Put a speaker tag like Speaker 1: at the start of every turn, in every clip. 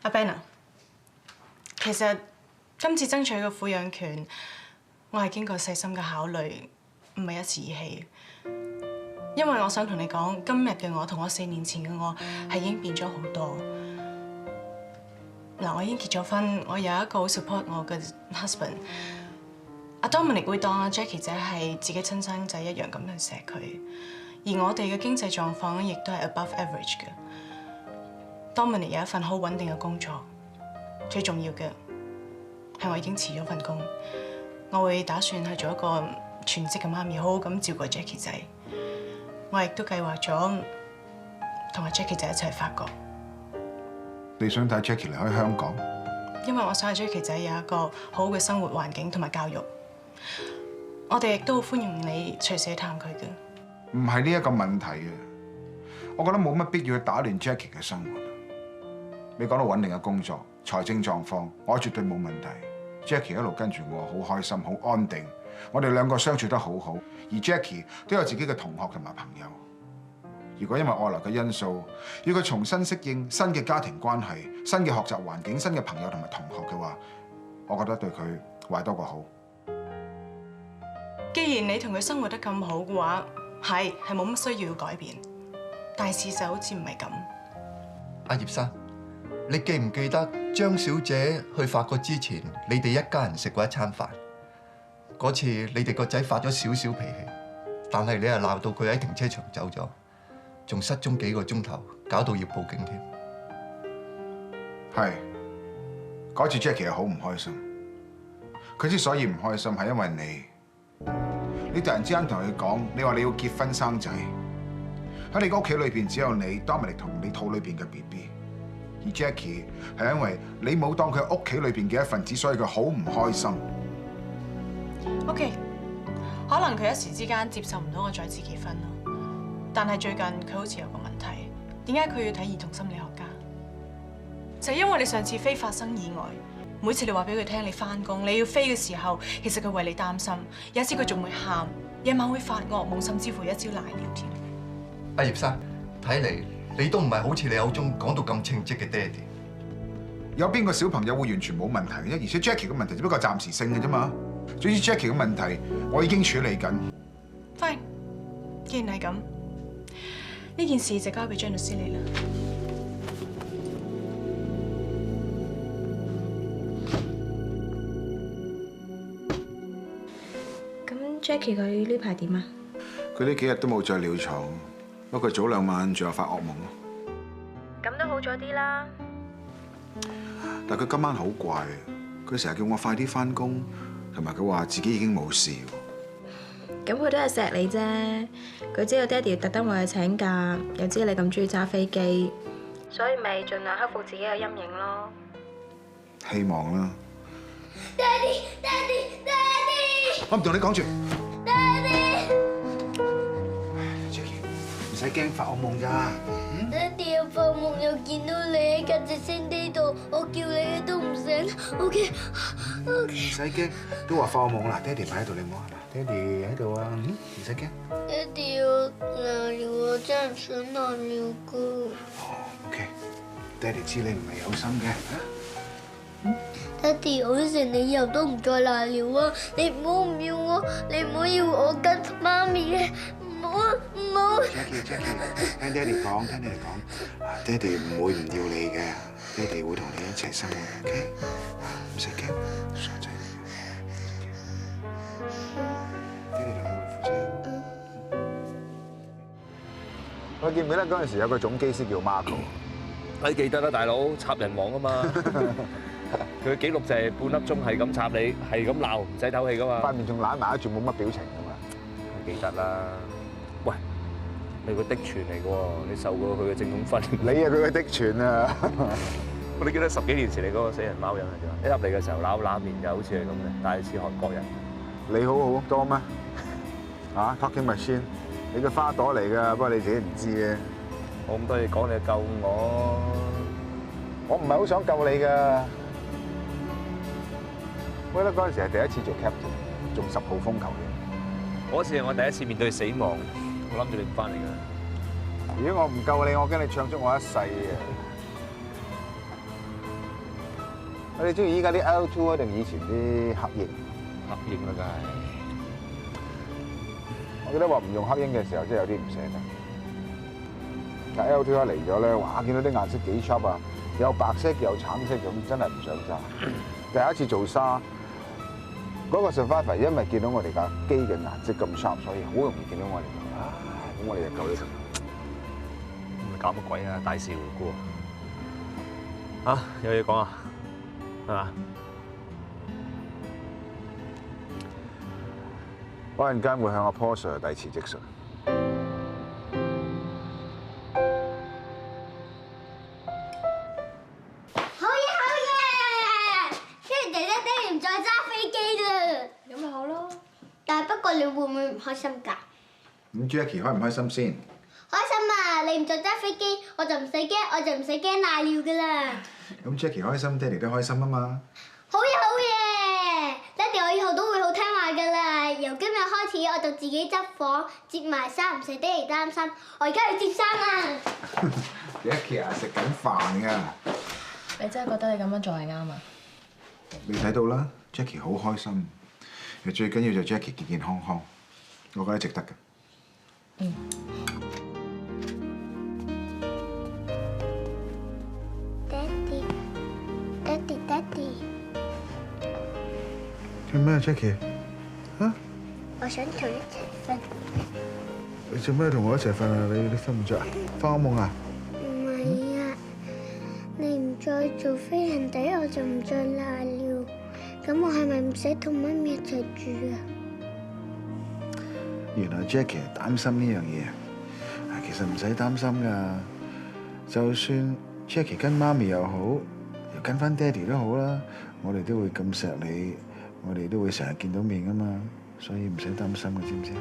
Speaker 1: 阿 Ben 啊，其實今次爭取個撫養權，我係經過細心嘅考慮，唔係一時意氣。因為我想同你講，今日嘅我同我4年前嘅我係已經變咗好多。嗱，我已經結咗婚，我有一個好 support 我嘅 husband。阿 Dominic 會當阿 Jackie 姐係自己親生仔一樣咁樣錫佢，而我哋嘅經濟狀況亦都係 above average 嘅。Dominic 有一份好穩定嘅工作，最重要嘅係我已經辭咗份工，我會打算去做一個全職嘅媽咪，好好咁照顧 Jackie 仔。我亦都計劃咗同阿 Jackie 仔一齊法國。
Speaker 2: 你想帶 Jackie 離開香港？
Speaker 1: 因為我想阿 Jackie 仔有一個好好嘅生活環境同埋教育。我哋亦都好歡迎你隨時去探佢嘅。
Speaker 2: 唔係呢一個問題嘅，我覺得冇乜必要去打亂 Jackie 嘅生活。你講到穩定嘅工作、財政狀況，我絕對冇問題。Jackie 一路跟住我，好開心、好安定。我哋兩個相處得好好，而 Jackie 都有自己嘅同學同埋朋友。如果因為外來嘅因素，要佢重新適應新嘅家庭關係、新嘅學習環境、新嘅朋友同埋同學嘅話，我覺得對佢壞多過好。
Speaker 1: 既然你同佢生活得咁好嘅話，係冇乜需要改變，但係事實好似唔係咁。
Speaker 3: 阿葉生，你記唔記得張小姐去法國之前，你哋一家人食過一餐飯？嗰次你哋個仔發咗少少脾氣，但係你又鬧到佢喺停車場走咗，仲失蹤幾個鐘頭，搞到要報警添。
Speaker 2: 係嗰次 Jackie 係好唔開心，佢之所以唔開心係因為你突然之間同佢講，你話你要結婚生仔，喺你個屋企裏邊只有你 Dominic 同你肚裏邊嘅 BB， 而 Jackie 係因為你冇當佢屋企裏邊嘅一份子，所以佢好唔開心。
Speaker 1: OK， 可能佢一時之間接受唔到我再次結婚咯。但係最近佢好似有個問題，點解佢要睇兒童心理學家？就係因為你上次飛發生意外，每次你話俾佢聽你返工你要飛嘅時候，其實佢為你擔心，有時佢仲會喊，夜晚會發噩夢，甚至乎一朝賴尿添。
Speaker 3: 阿葉生，睇嚟你都唔係好似你口中講到咁稱職嘅爹哋。
Speaker 2: 有邊個小朋友會完全冇問題嘅啫？而且 Jackie 嘅問題只不過暫時性嘅啫嘛。總之 Jackie 嘅問題，我已經處理緊。
Speaker 1: Fine， 既然係咁，呢件事就交俾張律師你啦。
Speaker 4: 咁 Jackie 佢呢排點啊？
Speaker 2: 佢呢幾日都冇再尿床，不過早2晚仲有發惡夢咯。
Speaker 4: 咁都好咗啲啦。
Speaker 2: 但佢今晚好怪，佢成日叫我快啲返工，同埋佢話自己已經冇事。
Speaker 4: 咁佢都係錫你啫，佢知道爹哋特登為佢請假，又知你咁中意揸飛機，所以咪盡量克服自己嘅陰影咯。
Speaker 2: 希望啦。
Speaker 5: 爹哋，爹哋，爹哋！
Speaker 2: 我唔同你講住。
Speaker 5: 爹哋
Speaker 2: Jackie，唔使驚發惡夢咋。
Speaker 5: 爹哋又發夢又見到你喺架直升機度，我叫你都唔醒。OK。
Speaker 2: 唔使驚，都話發惡夢啦。爹哋擺喺度，你摸下啦。爹哋喺度啊，唔使驚。
Speaker 5: 爹哋我瀨尿，我真係想瀨尿噶。
Speaker 2: 哦 ，OK， 爹哋知你唔係有心嘅。
Speaker 5: 爹哋，我成你以後都唔再瀨尿啊！你唔好唔要我，你唔好要我跟媽咪嘅，唔好唔好。
Speaker 2: Jackie， 聽爹哋講，爹哋唔會唔要你嘅，爹哋會同你一齊生活 ，OK？ 唔使驚，傻仔。爹哋同你會負責。我記唔記得嗰陣時有個總機師叫 Marco？
Speaker 6: 你記得啦，大佬插人王啊嘛！佢嘅記錄就係半粒鐘係咁插你，係咁鬧，唔使唞氣噶嘛。
Speaker 2: 塊面仲攬埋一住，冇乜表情噶嘛。
Speaker 6: 記得啦。喂，你個的傳嚟嘅喎，你受過佢嘅正統訓練。
Speaker 2: 你啊，佢嘅的傳啊！
Speaker 6: 我哋記得10幾年前你嗰個死人貓人係點啊？一入嚟嘅時候揦面就好似係咁嘅，但係似韓國人。
Speaker 2: 你好多咩？啊 ，Talking Machine， 你個花朵嚟㗎，不過你自己唔知嘅。
Speaker 6: 我咁多嘢講，你救我。
Speaker 2: 我唔係好想救你㗎。我記得嗰陣時係第一次做 captain， 中10號風球嘅。
Speaker 6: 嗰次係我第一次面對死亡，我諗住你唔翻嚟㗎。
Speaker 2: 如果我唔救你，我驚你唱足我一世啊！你中意依家啲 L2 啊，定以前啲黑鷹？
Speaker 6: 黑鷹啦，梗係。
Speaker 2: 我記得話唔用黑鷹嘅時候，真係有啲唔捨得。但 L2 一嚟咗咧，哇！見到啲顏色幾 sharp 啊，有白色有橙色咁，真係唔想揸。第一次做沙，嗰個 Survivor 因為見到我哋架機嘅顏色咁 sharp，所以好容易見到我哋。咁我哋就救咗佢。
Speaker 6: 咁搞乜鬼啊？大事回顧啊！有嘢講啊？係嘛？
Speaker 2: 我陣間會向阿 Paul Sir 遞辭職信。
Speaker 5: 好嘢好嘢！跟住姐姐爹哋唔再揸飛機啦。
Speaker 4: 咁咪好咯。
Speaker 5: 但係不過你會唔會唔開心㗎？
Speaker 2: 咁 Jackie 開唔開心先？
Speaker 5: 開心啊！你唔再揸飛機，我就唔使驚，我就唔使驚瀨尿㗎啦。
Speaker 2: 咁 Jackie 開心，爹哋都開心啊嘛。
Speaker 5: 好嘢好嘢！爹哋我以後都會好聽話㗎啦。由今日開始我就自己執房、接埋衫，唔使爹哋擔心。我而家去接衫啦。
Speaker 2: Jackie 啊，食緊飯㗎。
Speaker 4: 你真係覺得你咁樣做係啱啊？
Speaker 2: 你睇到啦 ，Jackie 好開心。最緊要就 Jackie 健健康康，我覺得值得嘅。
Speaker 5: 爹哋，
Speaker 2: 做咩啊 Jackie？嚇？
Speaker 5: 我想同你一齊瞓。
Speaker 2: 你做咩同我一齊瞓啊？你瞓唔着啊？發惡夢啊？
Speaker 5: 唔係啊，你唔再做飛行底，我就唔再瀨尿。咁我係咪唔使同媽咪一齊住啊？
Speaker 2: 原來 Jackie 係擔心呢樣嘢啊！其實唔使擔心㗎，就算 Jackie 跟媽咪又好，又跟翻爹哋都好啦，我哋都會咁錫你，我哋都會成日見到面㗎嘛，所以唔使擔心嘅，知唔知啊？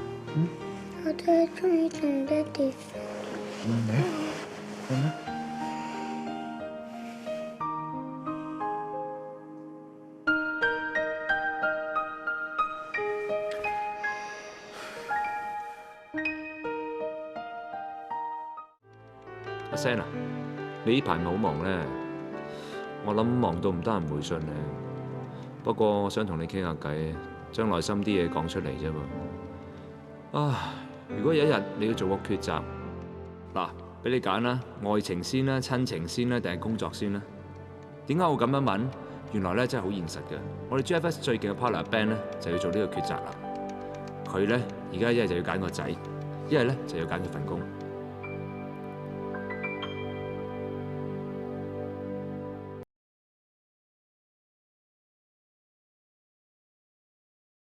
Speaker 5: 我都係中意同爹哋瞓。
Speaker 2: 瞓啦。
Speaker 7: 阿 Sam 啊，你呢排咪好忙咧？我諗忙到唔得閒回信你。不過我想同你傾下偈，將內心啲嘢講出嚟啫喎。啊，如果有一日你要做個抉擇，嗱，俾你揀啦，愛情先啦，親情先啦，定係工作先啦？點解我咁樣問？原來咧真係好現實嘅。我哋 GFS 最勁嘅 partner band 咧就要做呢個抉擇啦。佢咧而家一係就要揀個仔，一係咧就要揀佢份工。